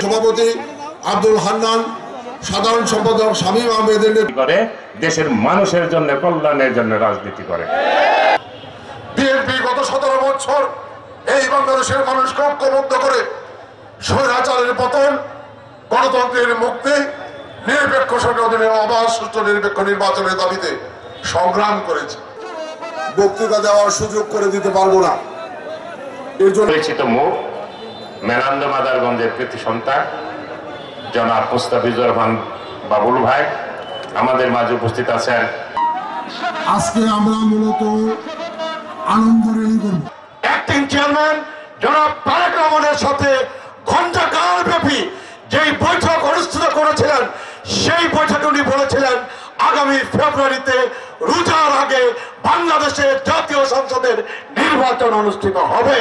সভাপতি আব্দুল হান্নান, সাধারণ সম্পাদক শামীম আহমেদের করে দেশের মানুষের জন্য, কল্যাণের জন্য রাজনীতি করে। বিএনপি গত 17 বছর এই বাংলাদেশের মানুষকে ঐক্যবদ্ধ করে স্বৈরাচারের পতন, গণতন্ত্রের মুক্তি, নিরপেক্ষ সরকার অধীনে অবাধ সুষ্ঠু নিরপেক্ষ নির্বাচনের দাবিতে সংগ্রাম করেছে। বক্তৃতা দেওয়ার সুযোগ করে দিতে পারবো না। এর জন্য পরিচিত মুখ মেলান্দ মাদারগঞ্জের কৃতি সন্তান জনাব মুস্তাফিজুর রহমান বাবুল ভাই আমাদের মাঝে উপস্থিত আছেন। আজকে আমরা মূলত আনন্দ র্যালি করব। অ্যাক্টিং চেয়ারম্যান জনাব তারেক রহমানের সাথে ঘণ্টাকাল ব্যাপী যেই বৈঠক অনুষ্ঠিত করেছিলেন, সেই বৈঠকে উনি বলেছিলেন আগামী ফেব্রুয়ারিতে রোজার আগে বাংলাদেশের জাতীয় সংসদের নির্বাচন অনুষ্ঠিত হবে।